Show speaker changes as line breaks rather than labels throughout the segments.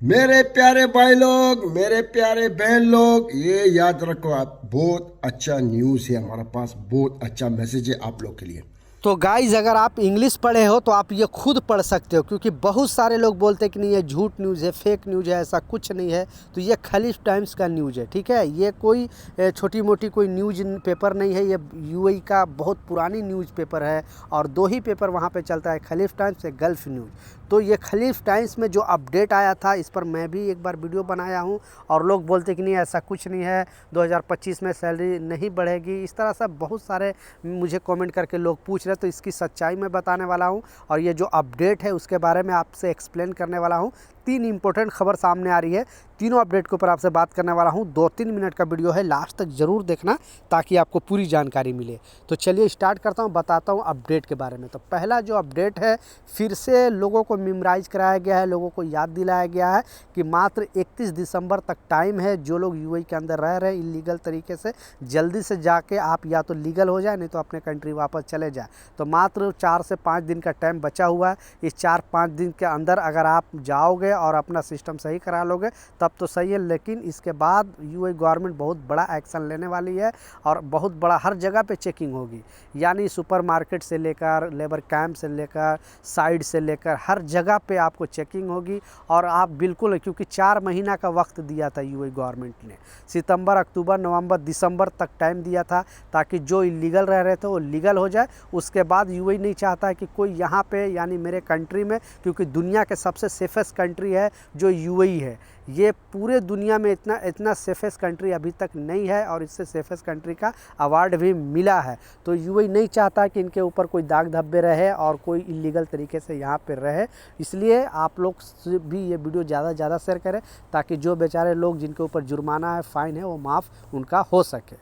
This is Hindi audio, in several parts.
मेरे प्यारे भाई लोग, मेरे प्यारे बहन लोग, ये याद रखो, आप बहुत अच्छा न्यूज़ है हमारे पास, बहुत अच्छा मैसेज है आप लोग के लिए।
तो गाइज़, अगर आप इंग्लिश पढ़े हो तो आप ये खुद पढ़ सकते हो, क्योंकि बहुत सारे लोग बोलते हैं कि नहीं ये झूठ न्यूज़ है, फेक न्यूज़ है, ऐसा कुछ नहीं है। तो ये खलीफ टाइम्स का न्यूज़ है, ठीक है। ये कोई छोटी मोटी कोई न्यूज़ पेपर नहीं है, ये यूएई का बहुत पुरानी न्यूज़ पेपर है और दो ही पेपर वहाँ पे चलता है, खलीफ टाइम्स और गल्फ़ न्यूज़। तो ये खलीफ टाइम्स में जो अपडेट आया था, इस पर मैं भी एक बार वीडियो बनाया हूँ और लोग बोलते कि नहीं ऐसा कुछ नहीं है, 2025 में सैलरी नहीं बढ़ेगी, इस तरह से बहुत सारे मुझे कमेंट करके लोग पूछ रहे। तो इसकी सच्चाई मैं बताने वाला हूं और ये जो अपडेट है उसके बारे में आपसे एक्सप्लेन करने वाला हूं। तीन इंपॉर्टेंट खबर सामने आ रही है, तीनों अपडेट के ऊपर आपसे बात करने वाला हूं। 2-3 मिनट का वीडियो है, लास्ट तक ज़रूर देखना ताकि आपको पूरी जानकारी मिले। तो चलिए स्टार्ट करता हूं, बताता हूं अपडेट के बारे में। तो पहला जो अपडेट है, फिर से लोगों को मेमोराइज कराया गया है, लोगों को याद दिलाया गया है कि मात्र 31 दिसंबर तक टाइम है। जो लोग यूएई के अंदर रह रहे हैं इलीगल तरीके से, जल्दी से जाके आप या तो लीगल हो जाए, नहीं तो अपने कंट्री वापस चले जाए। तो मात्र 4 से 5 दिन का टाइम बचा हुआ है। इस 4-5 दिन के अंदर अगर आप जाओगे और अपना सिस्टम सही करा लोगे तब तो सही है, लेकिन इसके बाद यूएई गवर्नमेंट बहुत बड़ा एक्शन लेने वाली है और बहुत बड़ा हर जगह पे चेकिंग होगी। यानी सुपरमार्केट से लेकर लेबर कैंप से लेकर साइड से लेकर हर जगह पे आपको चेकिंग होगी। और आप बिल्कुल, क्योंकि 4 महीना का वक्त दिया था यूएई गवर्नमेंट ने, सितंबर, अक्टूबर, नवंबर, दिसंबर तक टाइम दिया था ताकि जो इलीगल रह रहे थे वो लीगल हो जाए। उसके बाद यूएई नहीं चाहता है कि कोई यहाँ पे, यानी मेरे कंट्री में, क्योंकि दुनिया के सबसे सेफेस्ट कंट्री है जो यूएई है। ये पूरे दुनिया में इतना सेफेस्ट कंट्री अभी तक नहीं है और इससे सेफेस्ट कंट्री का अवार्ड भी मिला है। तो यूएई नहीं चाहता कि इनके ऊपर कोई दाग धब्बे रहे और कोई इलीगल तरीके से यहाँ पे रहे। इसलिए आप लोग भी ये वीडियो ज़्यादा से ज़्यादा शेयर करें ताकि जो बेचारे लोग जिनके ऊपर जुर्माना है, फ़ाइन है, वो माफ़ उनका हो सके।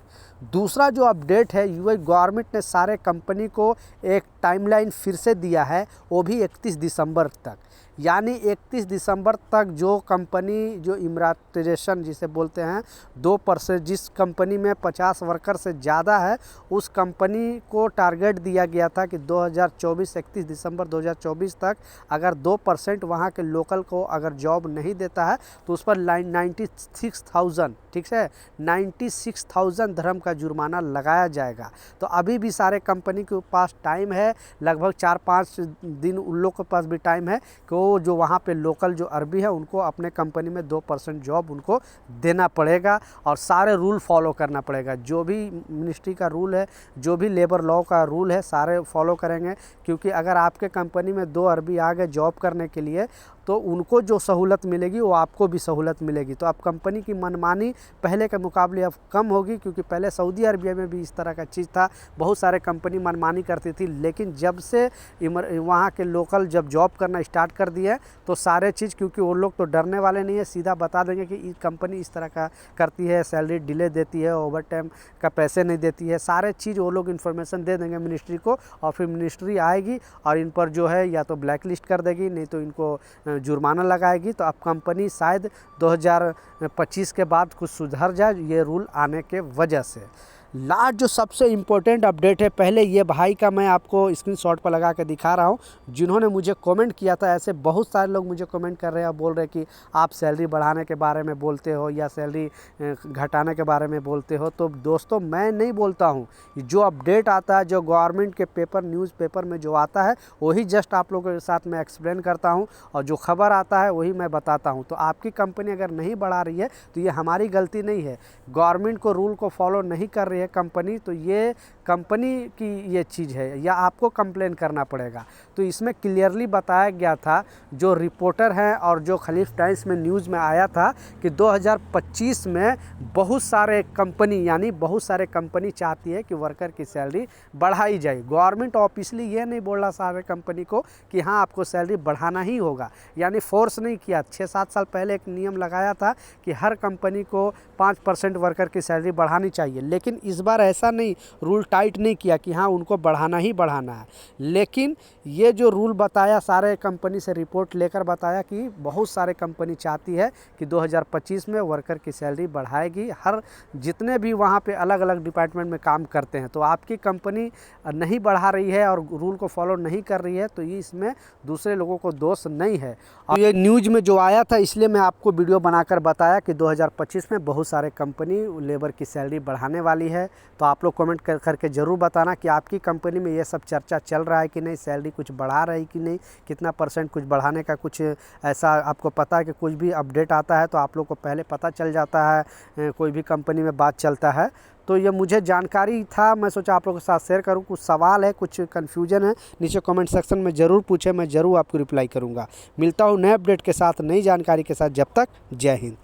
दूसरा जो अपडेट है, यूएई गवर्नमेंट ने सारे कंपनी को एक टाइमलाइन फिर से दिया है, वो भी 31 दिसंबर तक। यानी 31 दिसंबर तक जो कंपनी, जो इमराटाइजेशन जिसे बोलते हैं, 2%, जिस कंपनी में 50 वर्कर से ज़्यादा है, उस कंपनी को टारगेट दिया गया था कि 2024, 31 दिसंबर 2024 तक अगर 2% वहाँ के लोकल को अगर जॉब नहीं देता है तो उस पर 96,000, ठीक है, 96,000 धर्म का जुर्माना लगाया जाएगा। तो अभी भी सारे कंपनी के पास टाइम है, लगभग 4-5 दिन उन लोग के पास भी टाइम है कि वो जो वहाँ पे लोकल जो अरबी है उनको अपने कंपनी में 2% जॉब उनको देना पड़ेगा और सारे रूल फॉलो करना पड़ेगा। जो भी मिनिस्ट्री का रूल है, जो भी लेबर लॉ का रूल है, सारे फॉलो करेंगे। क्योंकि अगर आपके कंपनी में 2 अरबी आ गए जॉब करने के लिए तो उनको जो सहूलत मिलेगी वो आपको भी सहूलत मिलेगी। तो अब कंपनी की मनमानी पहले के मुकाबले अब कम होगी, क्योंकि पहले सऊदी अरबिया में भी इस तरह का चीज़ था, बहुत सारे कंपनी मनमानी करती थी। लेकिन जब से वहाँ के लोकल जब जॉब करना स्टार्ट कर दिए तो सारे चीज़, क्योंकि वो लोग तो डरने वाले नहीं है, सीधा बता देंगे कि कंपनी इस तरह का करती है, सैलरी डिले देती है, ओवर टाइम का पैसे नहीं देती है, सारे चीज़ वो लोग इन्फॉर्मेशन दे देंगे मिनिस्ट्री को। और फिर मिनिस्ट्री आएगी और इन पर जो है या तो ब्लैक लिस्ट कर देगी, नहीं तो इनको जुर्माना लगाएगी। तो अब कंपनी शायद 2025 के बाद कुछ सुधर जाए ये रूल आने के वजह से। लास्ट जो सबसे इम्पोर्टेंट अपडेट है, पहले ये भाई का मैं आपको स्क्रीनशॉट पर लगा के दिखा रहा हूँ, जिन्होंने मुझे कमेंट किया था। ऐसे बहुत सारे लोग मुझे कमेंट कर रहे हैं, बोल रहे हैं कि आप सैलरी बढ़ाने के बारे में बोलते हो या सैलरी घटाने के बारे में बोलते हो। तो दोस्तों, मैं नहीं बोलता हूँ, जो अपडेट आता है, जो गवर्नमेंट के पेपर, न्यूज़पेपर में जो आता है वही जस्ट आप लोगों के साथ मैं एक्सप्लेन करता हूँ और जो खबर आता है वही मैं बताता हूँ। तो आपकी कंपनी अगर नहीं बढ़ा रही है तो ये हमारी गलती नहीं है, गवर्नमेंट को रूल को फॉलो नहीं कर रही है कंपनी, तो ये कंपनी की ये चीज़ है या आपको कंप्लेन करना पड़ेगा। तो इसमें क्लियरली बताया गया था, जो रिपोर्टर हैं और जो खलीफ टाइम्स में न्यूज़ में आया था कि 2025 में बहुत सारे कंपनी, यानी बहुत सारे कंपनी चाहती है कि वर्कर की सैलरी बढ़ाई जाए। गवर्नमेंट ऑफिशियली ये नहीं बोल रहा सारे कंपनी को कि हाँ आपको सैलरी बढ़ाना ही होगा, यानी फोर्स नहीं किया। 6-7 साल पहले एक नियम लगाया था कि हर कंपनी को 5% वर्कर की सैलरी बढ़ानी चाहिए, लेकिन इस बार ऐसा नहीं रूल टाइट नहीं किया कि हाँ उनको बढ़ाना ही बढ़ाना है, लेकिन ये जो रूल बताया सारे कंपनी से रिपोर्ट लेकर बताया कि बहुत सारे कंपनी चाहती है कि 2025 में वर्कर की सैलरी बढ़ाएगी। हर जितने भी वहाँ पे अलग अलग डिपार्टमेंट में काम करते हैं, तो आपकी कंपनी नहीं बढ़ा रही है और रूल को फॉलो नहीं कर रही है तो ये इसमें दूसरे लोगों को दोष नहीं है। और ये न्यूज़ में जो आया था इसलिए मैं आपको वीडियो बनाकर बताया कि 2025 में बहुत सारे कंपनी लेबर की सैलरी बढ़ाने वाली है। तो आप लोग कमेंट करके ज़रूर बताना कि आपकी कंपनी में ये सब चर्चा चल रहा है कि नहीं, सैलरी कुछ बढ़ा रही कि नहीं, कितना % कुछ बढ़ाने का कुछ ऐसा आपको पता है कि कुछ भी अपडेट आता है तो आप लोग को पहले पता चल जाता है, कोई भी कंपनी में बात चलता है। तो ये मुझे जानकारी था, मैं सोचा आप लोगों के साथ शेयर करूं। कुछ सवाल है, कुछ कन्फ्यूजन है, नीचे कमेंट सेक्शन में ज़रूर पूछें, मैं ज़रूर आपको रिप्लाई करूंगा। मिलता हूं नए अपडेट के साथ, नई जानकारी के साथ। जब तक जय हिंद।